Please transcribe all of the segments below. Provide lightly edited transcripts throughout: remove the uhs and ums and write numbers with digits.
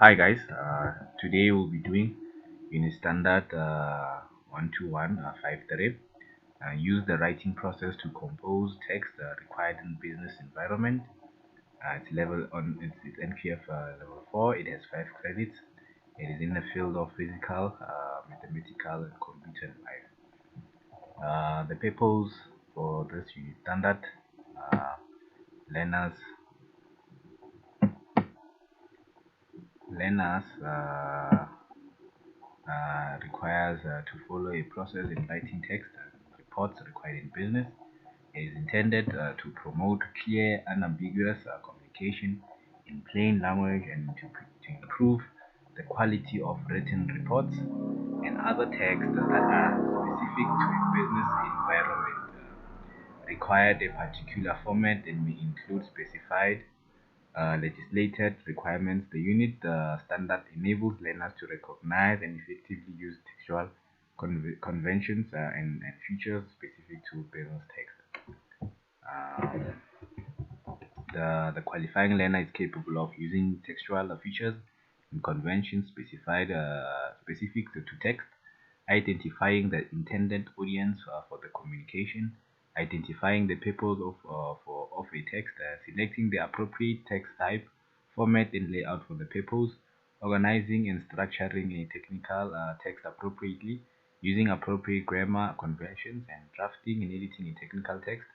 Hi guys, today we'll be doing unit standard 121 5 use the writing process to compose text required in business environment. It's NPF level 4. It has 5 credits. It is in the field of physical, mathematical, and computer science. The purpose for this unit standard, uh, learners learners requires to follow a process in writing text and reports required in business. It is intended to promote clear, unambiguous communication in plain language and to improve the quality of written reports and other texts that are specific to a business environment. Required a particular format and may include specified legislated requirements. The unit standard enables learners to recognize and effectively use textual conventions and features specific to business text. Um, the qualifying learner is capable of using textual features and conventions specific to text, identifying the intended audience for the communication, identifying the purpose of a text, selecting the appropriate text type, format and layout for the purpose, organizing and structuring a technical text appropriately, using appropriate grammar conventions, and drafting and editing a technical text,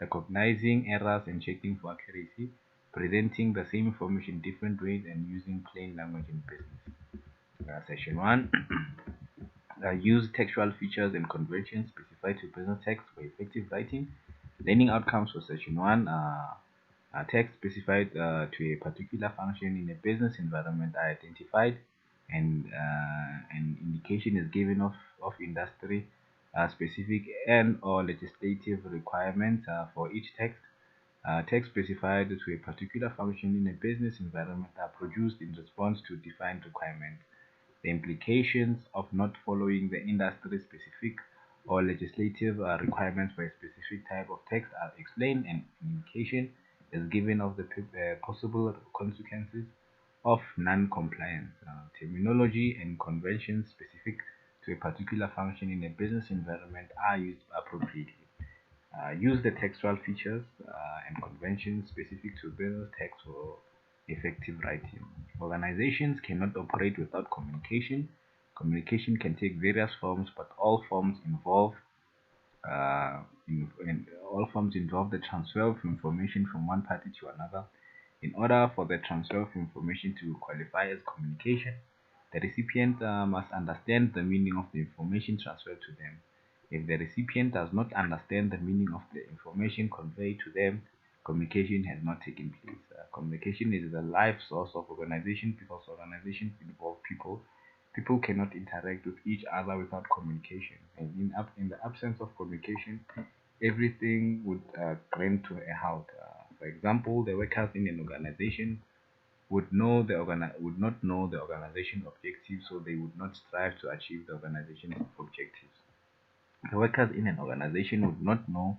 recognizing errors and checking for accuracy, presenting the same information in different ways, and using plain language in business. Session 1. Use textual features and conventions specified to business text for effective writing. Learning outcomes for session 1. Text specified to a particular function in a business environment are identified, and an indication is given of industry specific and or legislative requirements for each text. Text specified to a particular function in a business environment are produced in response to defined requirements. The implications of not following the industry-specific or legislative requirements for a specific type of text are explained, and indication is given of the possible consequences of non-compliance. Terminology and conventions specific to a particular function in a business environment are used appropriately. Use the textual features and conventions specific to business text for effective writing. Organizations cannot operate without communication. Communication can take various forms, but all forms involve the transfer of information from one party to another. In order for the transfer of information to qualify as communication, the recipient must understand the meaning of the information transferred to them. If the recipient does not understand the meaning of the information conveyed to them, communication has not taken place. Communication is the life source of organization because organizations involve people. People cannot interact with each other without communication. And in the absence of communication, everything would grind to a halt. For example, the workers in an organization would not know the organization objectives, so they would not strive to achieve the organization's objectives. The workers in an organization would not know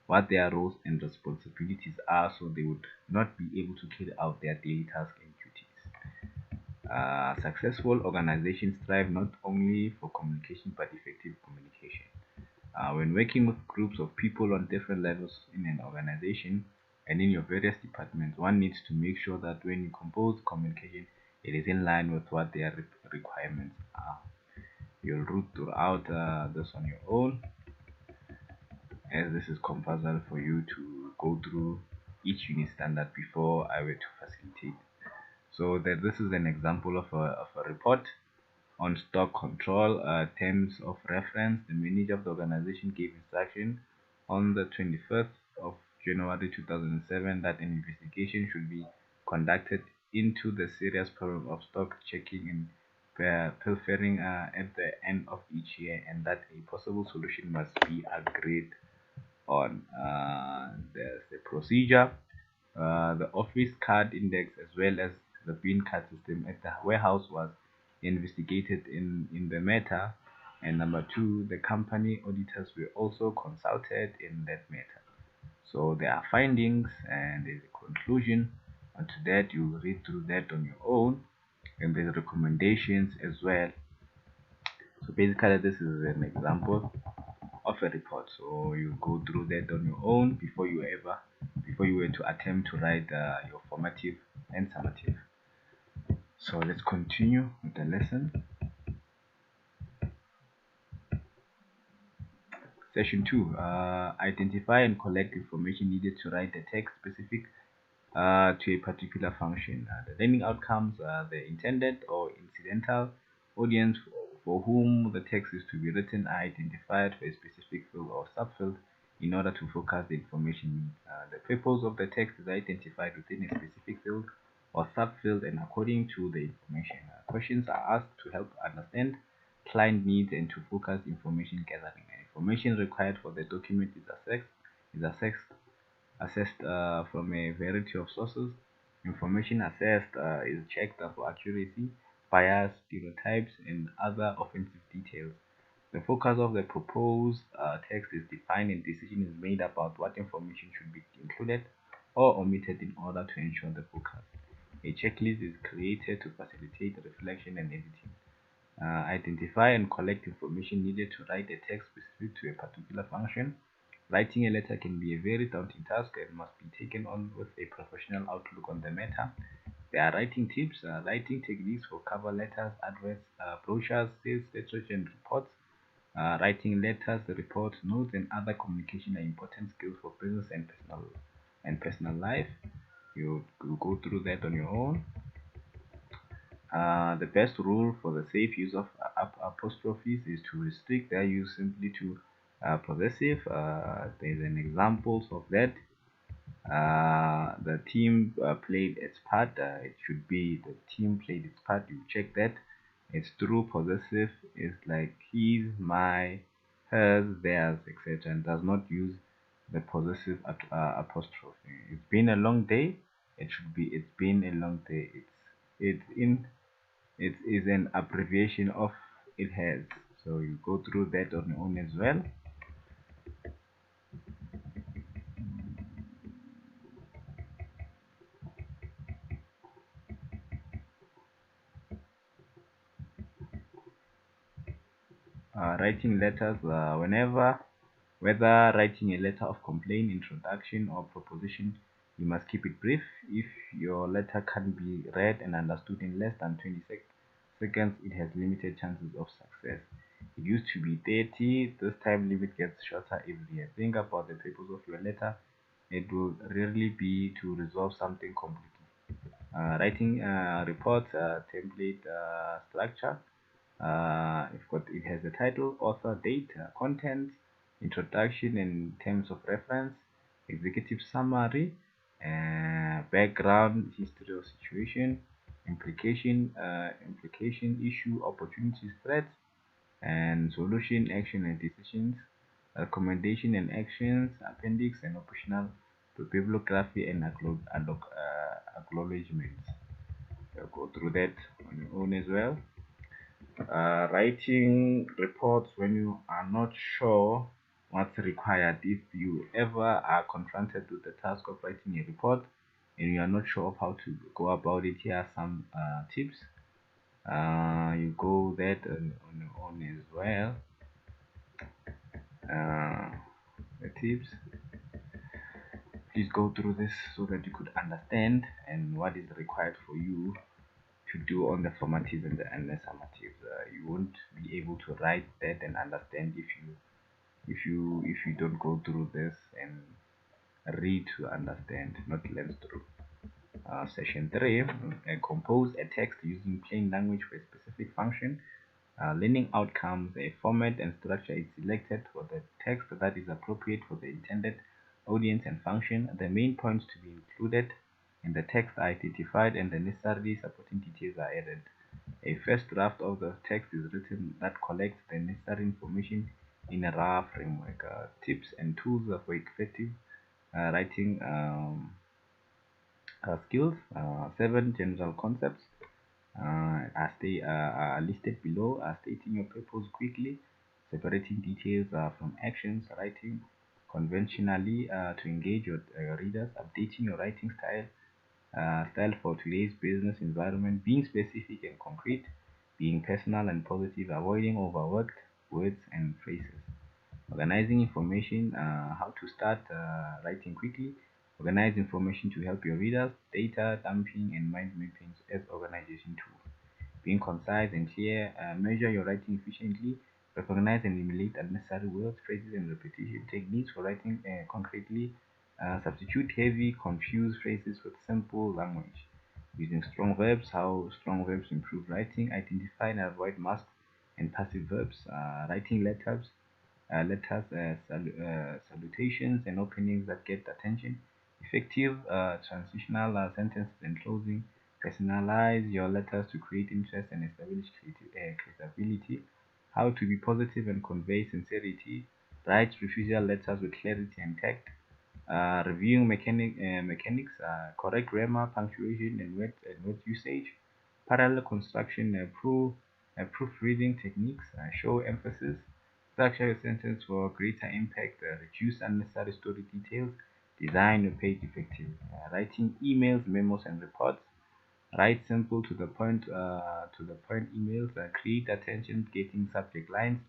what their roles and responsibilities are, so they would not be able to carry out their daily tasks and duties. Successful organizations strive not only for communication but effective communication. When working with groups of people on different levels in an organization and in your various departments, one needs to make sure that when you compose communication, it is in line with what their requirements are. You'll root throughout this on your own, as this is compulsory for you to go through each unit standard before I were to facilitate. So that this is an example of a report on stock control terms of reference. The manager of the organization gave instruction on the 21st of January 2007 that an investigation should be conducted into the serious problem of stock checking and pilfering at the end of each year, and that a possible solution must be agreed on. There's the procedure, the office card index, as well as the bin card system at the warehouse was investigated in the matter. And number two, the company auditors were also consulted in that matter. So there are findings and there's a conclusion. And to that, you read through that on your own. and there's recommendations as well. So basically this is an example of a report, so you go through that on your own before you were to attempt to write your formative and summative. So let's continue with the lesson. Session 2, identify and collect information needed to write the text specific to a particular function. The learning outcomes are the intended or incidental audience for whom the text is to be written are identified for a specific field or subfield in order to focus the information needs. The purpose of the text is identified within a specific field or subfield and according to the information. Questions are asked to help understand client needs and to focus information gathering. Information required for the document is assessed from a variety of sources. Information assessed is checked for accuracy, bias, stereotypes, and other offensive details. The focus of the proposed text is defined and decision is made about what information should be included or omitted in order to ensure the focus. A checklist is created to facilitate reflection and editing. Identify and collect information needed to write a text specific to a particular function. Writing a letter can be a very daunting task and must be taken on with a professional outlook on the matter. There are writing tips, writing techniques for cover letters, adverts, brochures, sales literature, and reports. Writing letters, reports, notes, and other communication are important skills for business and personal life. You go through that on your own. The best rule for the safe use of apostrophes is to restrict their use simply to possessive. There's an examples of that. The team played its part. It should be the team played its part. You check that. It's true possessive. It's like his, my, hers, theirs, etc. And does not use the possessive apostrophe. It's been a long day. It should be. It's been a long day. It's in. It is an abbreviation of it has. So you go through that on your own as well. Writing letters, whether writing a letter of complaint, introduction, or proposition, you must keep it brief. If your letter can be read and understood in less than 20 seconds, it has limited chances of success. It used to be 30, this time limit gets shorter every year. Think about the purpose of your letter. It will rarely be to resolve something completely. Writing reports, template structure. It has a title, author, date, content, introduction and terms of reference, executive summary, background, history or situation, implication, issue, opportunities, threats, and solution, action and decisions, recommendation and actions, appendix and optional bibliography and acknowledgements. I'll go through that on your own as well. Writing reports when you are not sure what's required. If you ever are confronted with the task of writing a report and you are not sure of how to go about it, here are some tips. You go that on your own as well. The tips. Please go through this so that you could understand and what is required for you to do on the formative and the summative. You won't be able to write that and understand if you don't go through this and read to understand, not learn through. Session 3, compose a text using plain language for a specific function. Learning outcomes, a format and structure is selected for the text that is appropriate for the intended audience and function. The main points to be included in the text are identified and the necessary supporting details are added. A first draft of the text is written that collects the necessary information in a rough framework. Tips and tools for effective writing skills. 7 general concepts as they are listed below, stating your purpose quickly, separating details from actions, writing conventionally to engage your readers, updating your writing style, Style for today's business environment: being specific and concrete, being personal and positive, avoiding overworked words and phrases. Organizing information: how to start writing quickly. Organize information to help your readers. Data dumping and mind mapping as organization tools. Being concise and clear: measure your writing efficiently. Recognize and eliminate unnecessary words, phrases, and repetition. Techniques for writing concretely: substitute heavy, confused phrases with simple language. Using strong verbs: how strong verbs improve writing. Identify and avoid must and passive verbs. Writing letters, salutations, and openings that get attention. Effective transitional sentences and closing. Personalize your letters to create interest and establish credibility. How to be positive and convey sincerity. Write refusal letters with clarity and tact. Reviewing mechanics, correct grammar, punctuation, and word usage. Parallel construction, proofreading techniques, show emphasis. Structure your sentence for greater impact. Reduce unnecessary story details. Design your page effectively. Writing emails, memos, and reports. Write simple to the point emails. Create attention-getting subject lines.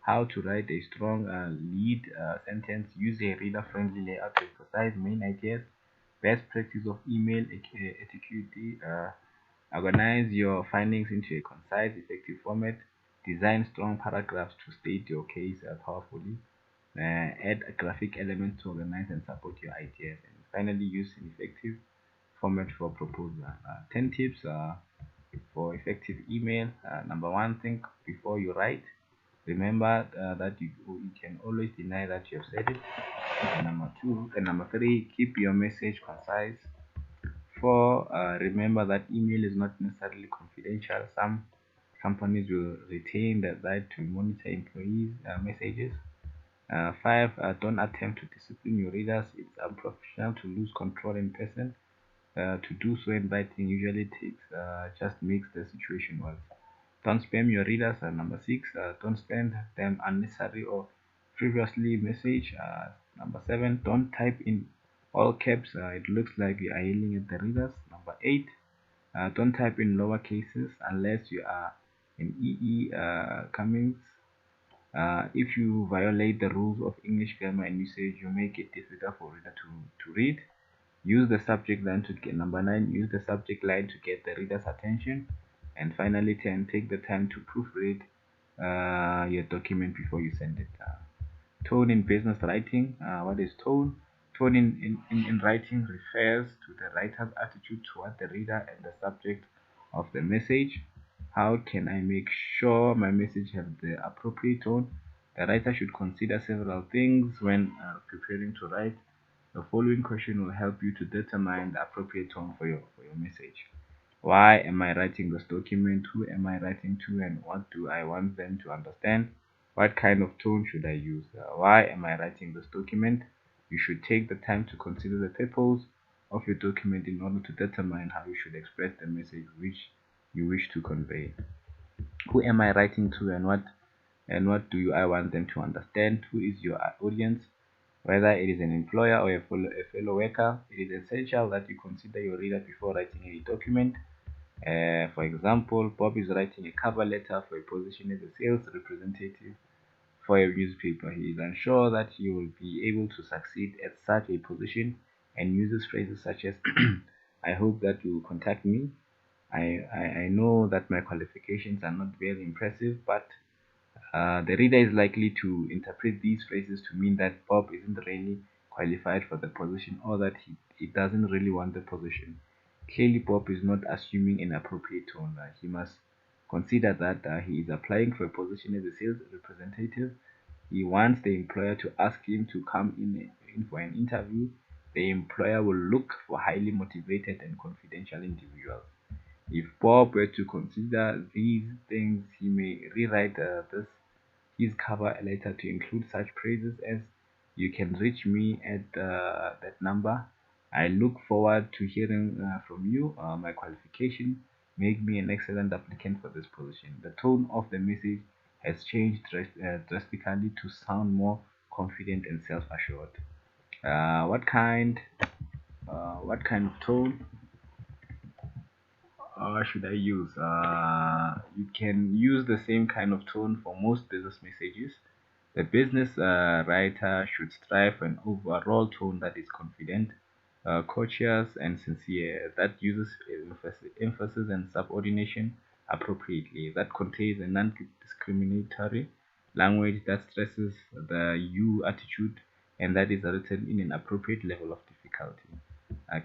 How to write a strong lead sentence. Use a reader-friendly layout to emphasize main ideas. Best practice of email etiquette. Organize your findings into a concise, effective format. Design strong paragraphs to state your case powerfully. Add graphic elements to organize and support your ideas. And finally, use an effective format for proposal. 10 tips for effective email. Number one, think before you write. Remember that you can always deny that you have said it. Number three, keep your message concise. Four, remember that email is not necessarily confidential. Some companies will retain the right to monitor employees' messages. Five, don't attempt to discipline your readers. It's unprofessional to lose control in person. To do so in writing usually takes just makes the situation worse. Don't spam your readers. Number six, don't send them unnecessary or previously message. Number seven, don't type in all caps. It looks like you are yelling at the readers. Number eight, don't type in lower cases unless you are in EE Cummings. If you violate the rules of English grammar and usage, you make it difficult for reader to read. Use the subject line to get number nine. Use the subject line to get the reader's attention. And finally, 10. Take the time to proofread your document before you send it. Tone in business writing. What is tone? Tone in writing refers to the writer's attitude toward the reader and the subject of the message. How can I make sure my message has the appropriate tone? The writer should consider several things when preparing to write. The following question will help you to determine the appropriate tone for your message. Why am I writing this document? Who am I writing to, and what do I want them to understand? What kind of tone should I use? Why am I writing this document? You should take the time to consider the purpose of your document in order to determine how you should express the message which you wish to convey. Who am I writing to, and what do I want them to understand? Who is your audience? Whether it is an employer or a fellow worker, it is essential that you consider your reader before writing any document. For example, Bob is writing a cover letter for a position as a sales representative for a newspaper. He is unsure that he will be able to succeed at such a position and uses phrases such as, I hope that you will contact me. I know that my qualifications are not very impressive, but the reader is likely to interpret these phrases to mean that Bob isn't really qualified for the position, or that he doesn't really want the position. Clearly, Bob is not assuming an appropriate tone. He must consider that he is applying for a position as a sales representative. He wants the employer to ask him to come in for an interview. The employer will look for highly motivated and confidential individuals. If Bob were to consider these things, he may rewrite his cover letter to include such phrases as, "You can reach me at that number. I look forward to hearing from you. My qualification make me an excellent applicant for this position." The tone of the message has changed drastically to sound more confident and self-assured. What kind of tone? should I use? You can use the same kind of tone for most business messages. The business writer should strive for an overall tone that is confident, courteous, and sincere, that uses emphasis and subordination appropriately, that contains a non discriminatory language that stresses the you attitude, and that is written in an appropriate level of difficulty.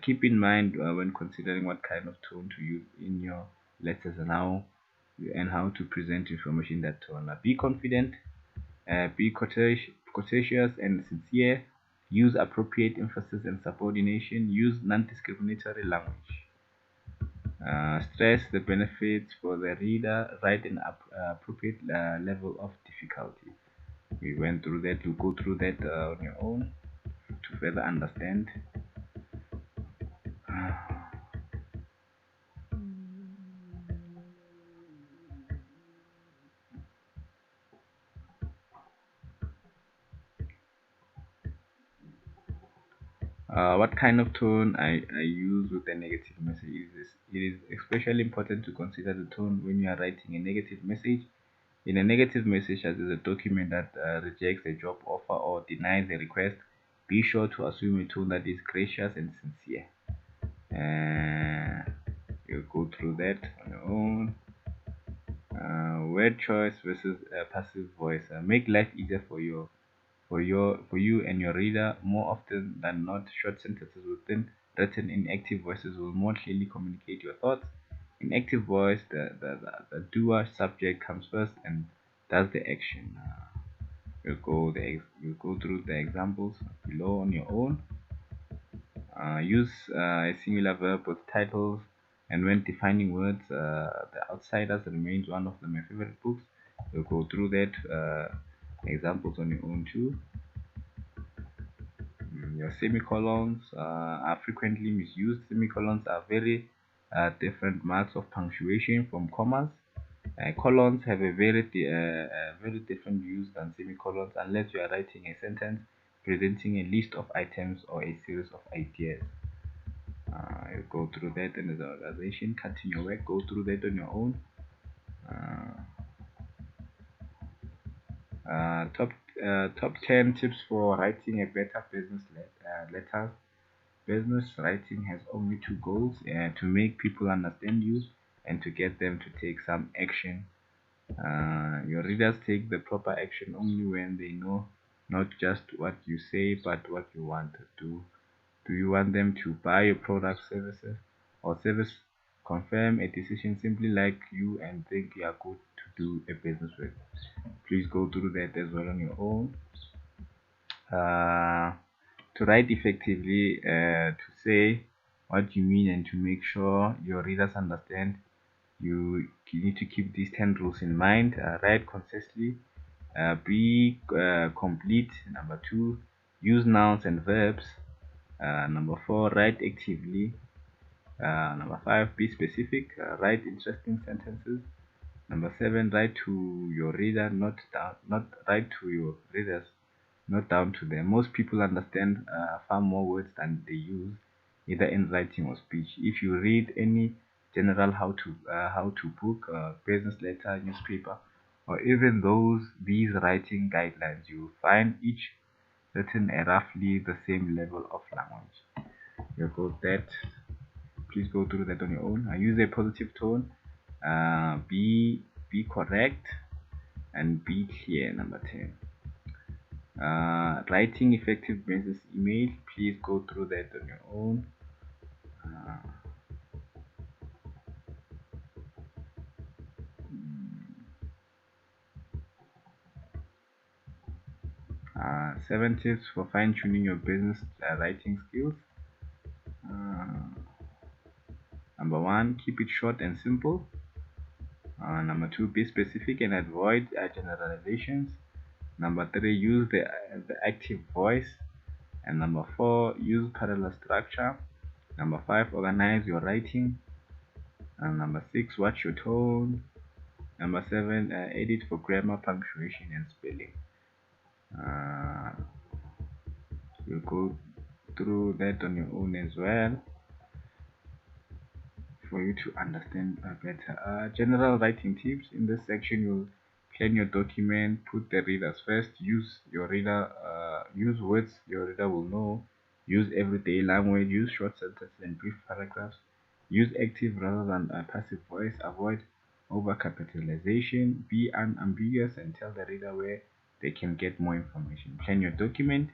Keep in mind when considering what kind of tone to use in your letters and how to present information in that tone. Be confident, be courteous and sincere. Use appropriate emphasis and subordination. Use non-discriminatory language. Stress the benefits for the reader. Write an appropriate level of difficulty. We went through that. You go through that on your own to further understand. What kind of tone I use with a negative message is it is especially important to consider the tone when you are writing a negative message. In a negative message, as is a document that rejects a job offer or denies a request, be sure to assume a tone that is gracious and sincere. Uh, you go through that on your own. Word choice versus passive voice. Make life easier for you and your reader. More often than not, short sentences within written in active voices will more clearly communicate your thoughts. In active voice, the doer subject comes first and does the action. You go through the examples below on your own. Use a singular verb with titles, and when defining words, The Outsiders remains one of my favorite books. You'll go through that examples on your own too. Your semicolons are frequently misused. Semicolons are very different marks of punctuation from commas. Colons have a very different use than semicolons unless you are writing a sentence presenting a list of items or a series of ideas. You go through that in the organization, cutting your work, go through that on your own. Uh, top 10 tips for writing a better business letter. Business writing has only two goals: to make people understand you and to get them to take some action. Your readers take the proper action only when they know not just what you say but what you want to do. Do you want them to buy your product, services, or service? Confirm a decision simply like you and think you are good to do a business with. Please go through that as well on your own. Uh, to write effectively, to say what you mean and to make sure your readers understand, you need to keep these 10 rules in mind. Write concisely, be complete. Number 2, use nouns and verbs. Number 4, write actively. Number 5, be specific. Write interesting sentences. Number 7, write to your reader, not write to your readers, not down to them. Most people understand far more words than they use, either in writing or speech. If you read any general how to book, business letter, newspaper, or even these writing guidelines, you find each written at roughly the same level of language. You go that. Please go through that on your own. Use a positive tone. Be correct and be clear. Number 10. Writing effective business email. Please go through that on your own. Uh, 7 tips for fine-tuning your business writing skills. Uh, Number 1, keep it short and simple. Number 2, be specific and avoid generalizations. Number 3, use the active voice. And number 4, use parallel structure. Number 5, organize your writing. And number 6, watch your tone. Number 7, edit for grammar, punctuation, and spelling. Uh, you go through that on your own as well. for you to understand better. General writing tips. In this section, you'll plan your document, put the readers first, use words your reader will know, use everyday language, use short sentences and brief paragraphs, use active rather than passive voice, avoid overcapitalization, be unambiguous and tell the reader where they can get more information. Plan your document,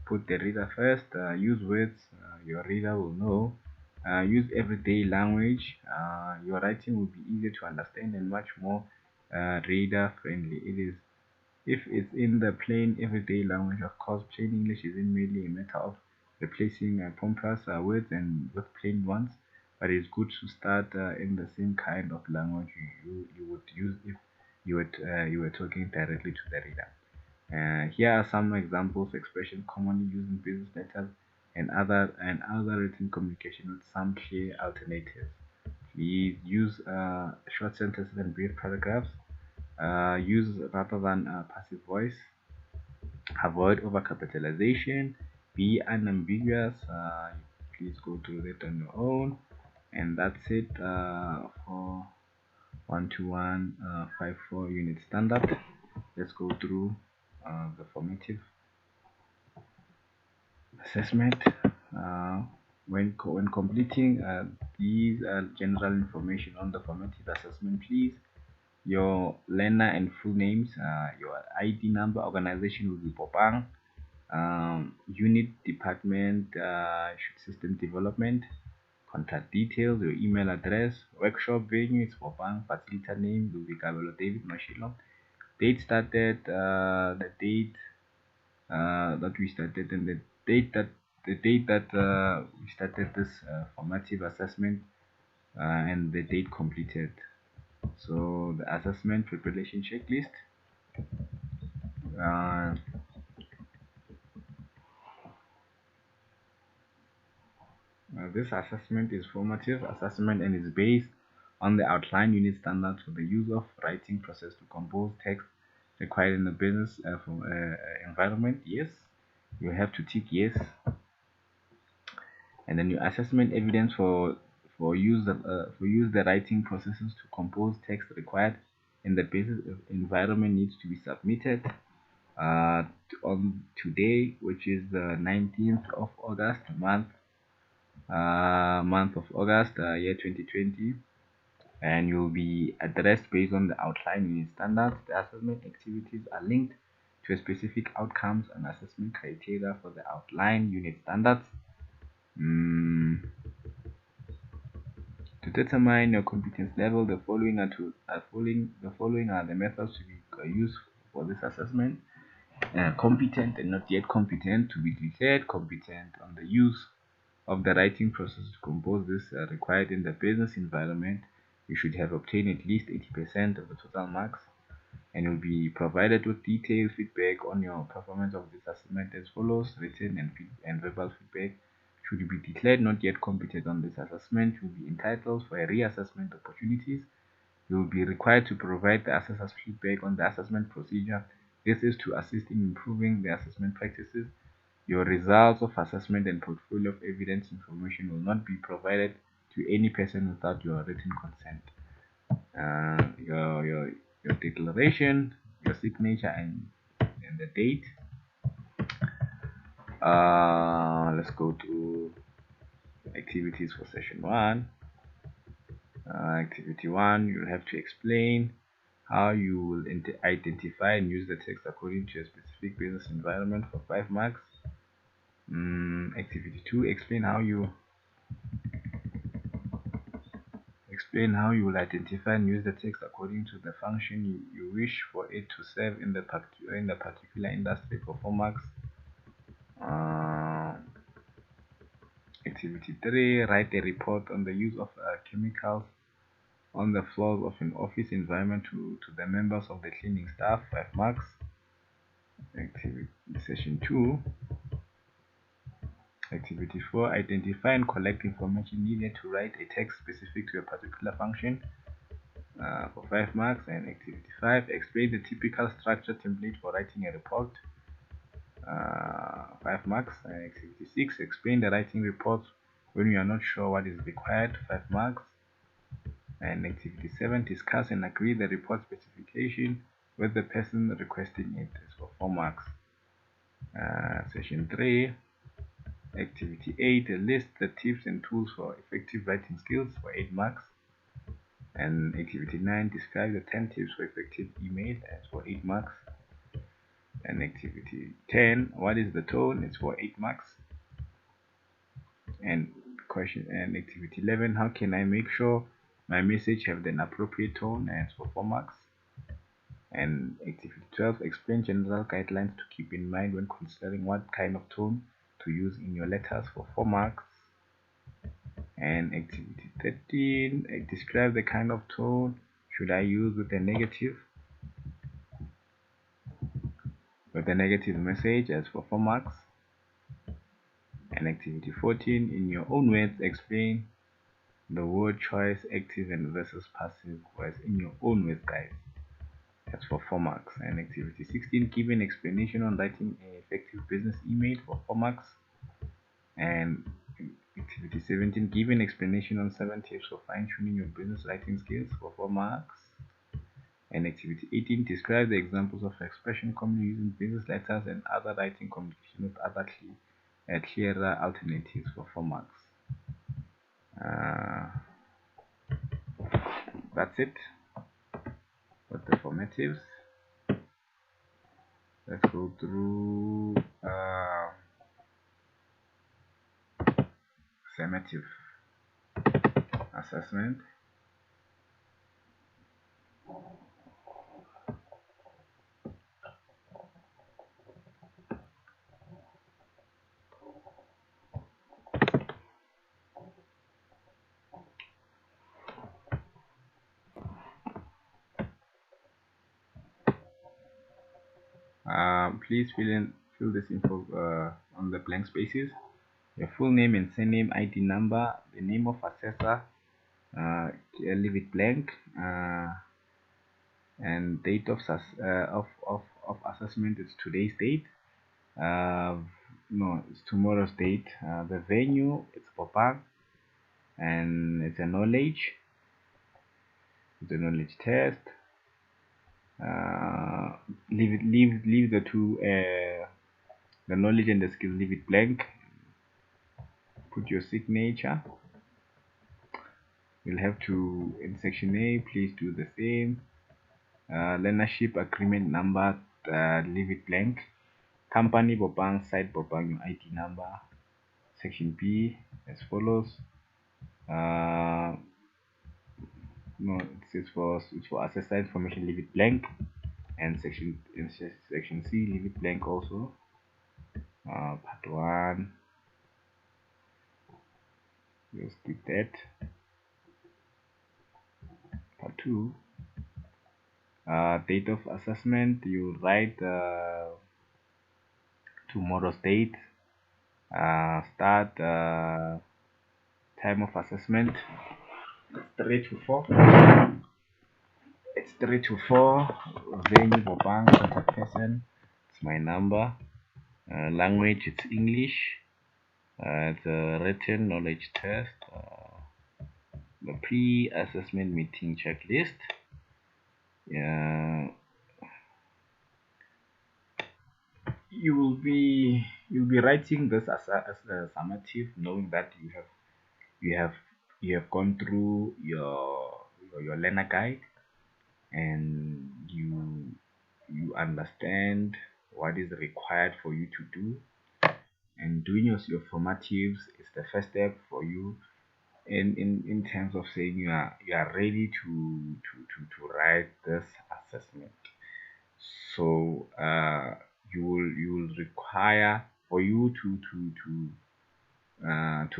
put the reader first, use words your reader will know, use everyday language. Your writing will be easier to understand and much more reader friendly. It is if it's in the plain everyday language. Of course, plain English isn't merely a matter of replacing pompous words and with plain ones, but it's good to start in the same kind of language you would use if you were talking directly to the reader. Here are some examples expressions commonly used in business letters and other written communication with some clear alternatives. Please use short sentences and brief paragraphs. Use rather than passive voice. Avoid overcapitalization. Be unambiguous. Please go through that on your own. And that's it for 12154 unit standard. Let's go through the formative assessment. Uh, when completing these general information on the formative assessment, please your learner and full names, your ID number, organization will be Popang, unit, department, system development, contact details, your email address, workshop venue is Popang, facilitator name will be Kabelo David Mashilo, date started, the date that we started and the date that we started this formative assessment and the date completed. So the assessment preparation checklist. Uh, this assessment is formative assessment and is based on the outline unit standards for the use of writing process to compose text required in the business environment. Yes, you have to tick yes. And then your assessment evidence for use the writing processes to compose text required in the business environment needs to be submitted uh, on today, which is the 19th of August month of August, year 2020, and you'll be addressed based on the outline unit standards. The assessment activities are linked to specific outcomes and assessment criteria for the outline unit standards. To determine your competence level, the following are the methods to be used for this assessment. Competent and not yet competent. To be declared competent on the use of the writing process to compose this required in the business environment, you should have obtained at least 80% of the total marks, and you'll be provided with detailed feedback on your performance of this assessment as follows: written and verbal feedback. Should you be declared not yet competent on this assessment, you'll be entitled for a reassessment opportunities. You will be required to provide the assessor's feedback on the assessment procedure. This is to assist in improving the assessment practices. Your results of assessment and portfolio of evidence information will not be provided to any person without your written consent. Your declaration, your signature, and the date. Let's go to activities for session 1. Activity 1, you'll have to explain how you will identify and use the text according to a specific business environment for 5 marks. Activity 2, explain how you will identify and use the text according to the function you wish for it to serve in the particular industry for 4 marks. Activity 3, write a report on the use of chemicals on the floors of an office environment to the members of the cleaning staff, 5 marks. Activity session 2. Activity 4, identify and collect information needed to write a text specific to a particular function, for 5 marks. And activity 5, explain the typical structure template for writing a report, 5 marks. And activity 6, explain the writing report when you are not sure what is required, 5 marks. And activity 7, discuss and agree the report specification with the person requesting it. Is for 4 marks. Session 3, activity 8, list the tips and tools for effective writing skills for 8 marks. And activity 9, describe the 10 tips for effective email. That's for 8 marks. And activity 10, what is the tone? It's for 8 marks. And activity 11, how can I make sure my message have an appropriate tone? And it's for 4 marks. And activity 12, explain general guidelines to keep in mind when considering what kind of tone to use in your letters, for 4 marks. And activity 13, describe the kind of tone should I use with a negative message, as for 4 marks. And activity 14, in your own words, explain the word choice, active and versus passive words in your own words, guys. That's for 4 marks. And activity 16, give an explanation on writing an effective business email, for 4 marks. And activity 17, give an explanation on 7 tips for fine-tuning your business writing skills, for 4 marks. And activity 18, describe the examples of expression commonly used in business letters and other writing communication with other clearer alternatives, for 4 marks. That's it with the formatives. Let's go through summative assessment. Please fill this info on the blank spaces. Your full name and surname, ID number, the name of assessor, leave it blank, and date of assessment is today's date. No, it's tomorrow's date. The venue, it's Popang, and it's a knowledge. It's a knowledge test. Leave the two, the knowledge and the skill, leave it blank. Put your signature. You'll have to, in section A, please do the same. Learnership agreement number, leave it blank. Company Bopang, site Bopang, your ID number. Section B as follows. No, it's for assessor information, leave it blank. And section C, leave it blank also. Part 1, you'll skip that. Part 2, date of assessment, you write tomorrow's date. Start, time of assessment, it's 3 to 4. It's 3 to 4. Venue for bank, contact person, it's my number. Language, it's English. It's a written knowledge test. The pre-assessment meeting checklist. You'll be writing this as a summative, knowing that you have gone through your learner guide, and you understand what is required for you to do, and doing your formatives is the first step for you in terms of saying you are ready to write this assessment. So you will require, for you to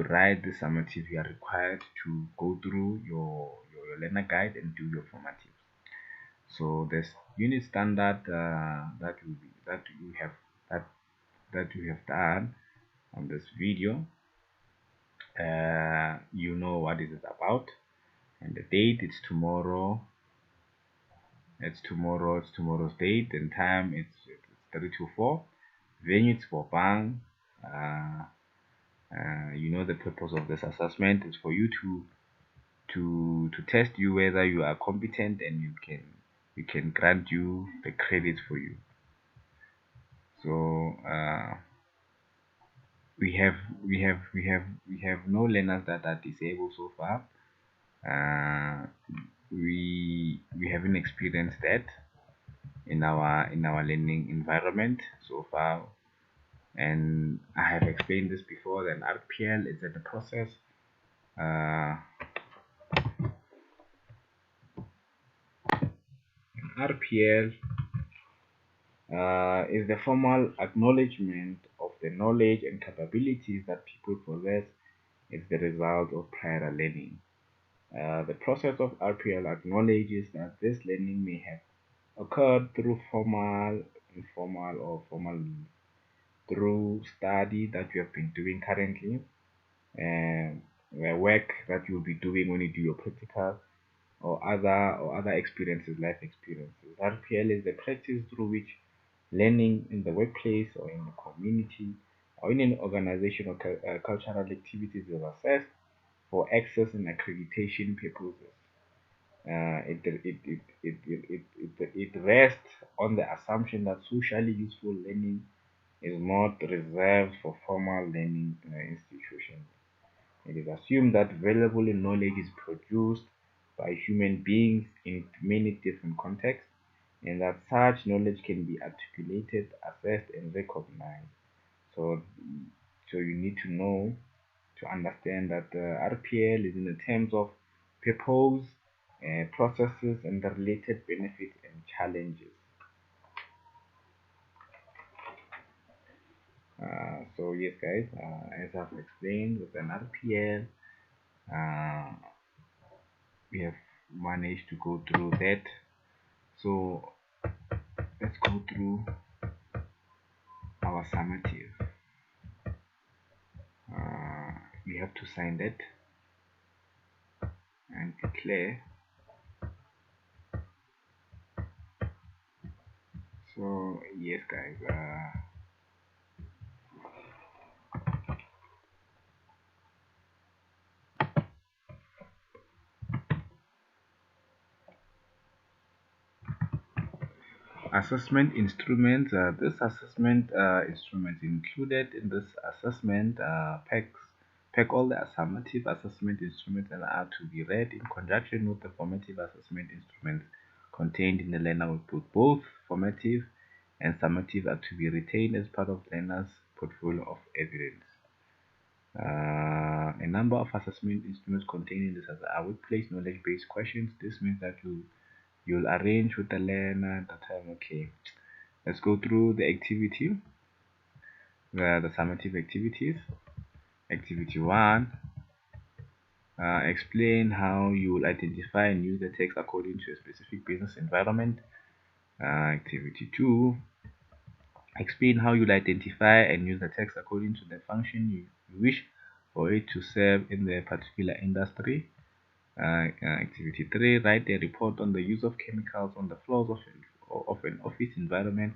write the summative, you are required to go through your learner guide and do your formatives. So this unit standard that you have done on this video, you know what is it about, and the date, it's tomorrow. It's tomorrow's date, and time, it's 3 to 4. Venue, it's for Bang. You know the purpose of this assessment is for you to test you whether you are competent, and we can grant you the credit for you. So we have no learners that are disabled so far. Uh, we haven't experienced that in our learning environment so far. And I have explained this before. Then RPL is in the process. Uh, RPL is the formal acknowledgement of the knowledge and capabilities that people possess as the result of prior learning. The process of RPL acknowledges that this learning may have occurred through formal, informal, or formal means, through study that you have been doing currently, and the work that you'll be doing when you do your practical, or other experiences, life experiences. RPL is the practice through which learning in the workplace or in the community or in an organization or cultural activities is assessed for access and accreditation purposes. It rests on the assumption that socially useful learning is not reserved for formal learning institutions. It is assumed that valuable knowledge is produced by human beings in many different contexts, and that such knowledge can be articulated, assessed, and recognized. So, so you need to know to understand that RPL is in the terms of purpose, processes, and the related benefits and challenges. So yes, guys, as I've explained with an RPL, uh, we have managed to go through that. So let's go through our summative. We have to sign that and declare. So yes, guys, assessment instruments. This assessment instrument included in this assessment pack all the summative assessment instruments and are to be read in conjunction with the formative assessment instruments contained in the learner workbook. Both formative and summative are to be retained as part of the learner's portfolio of evidence. A number of assessment instruments contained in this are workplace knowledge-based questions. This means that you'll arrange with the learner at the time. Okay, let's go through the activity, the summative activities. Activity 1, explain how you will identify and use the text according to a specific business environment. Activity 2, explain how you'll identify and use the text according to the function you wish for it to serve in the particular industry. Activity 3, write a report on the use of chemicals on the floors of an office environment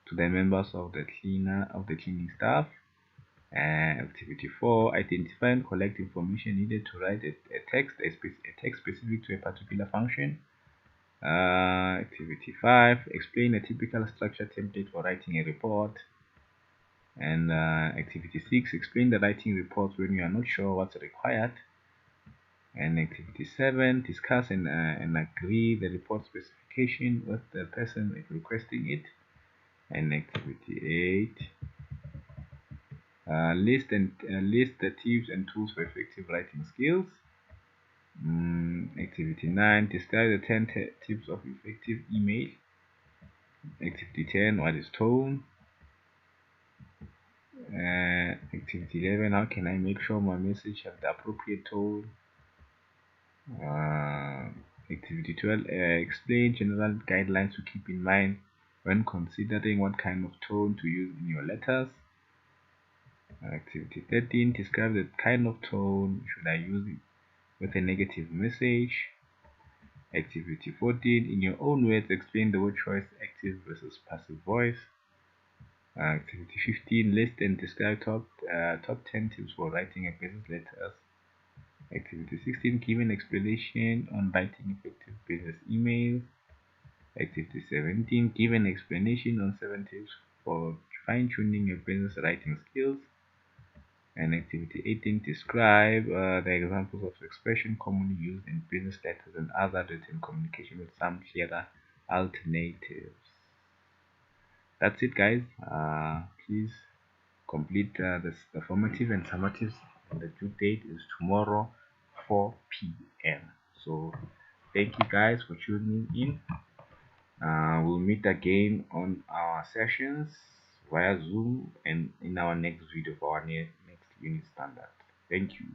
to the members of the cleaning staff. Activity 4, identify and collect information needed to write a text specific to a particular function. Activity 5, explain a typical structure template for writing a report. And activity 6, explain the writing reports when you are not sure what's required. And activity 7, discuss and agree the report specification with the person requesting it. And activity 8, list the tips and tools for effective writing skills. Activity 9, describe the 10 tips of effective email. Activity 10, what is tone? Activity 11, how can I make sure my message have the appropriate tone? Activity 12, explain general guidelines to keep in mind when considering what kind of tone to use in your letters. Activity 13, describe the kind of tone should I use with a negative message. Activity 14, in your own words, explain the word choice, active versus passive voice. Activity 15, list and describe top 10 tips for writing a business letters. Activity 16, give an explanation on writing effective business emails. Activity 17, give an explanation on 7 tips for fine-tuning your business writing skills. And activity 18, describe the examples of expression commonly used in business letters and other written communication with some clearer alternatives. That's it, guys. Please complete the formative and summatives, and the due date is tomorrow 4 p.m. So thank you guys for tuning in. We'll meet again on our sessions via Zoom and in our next video for our next unit standard. Thank you.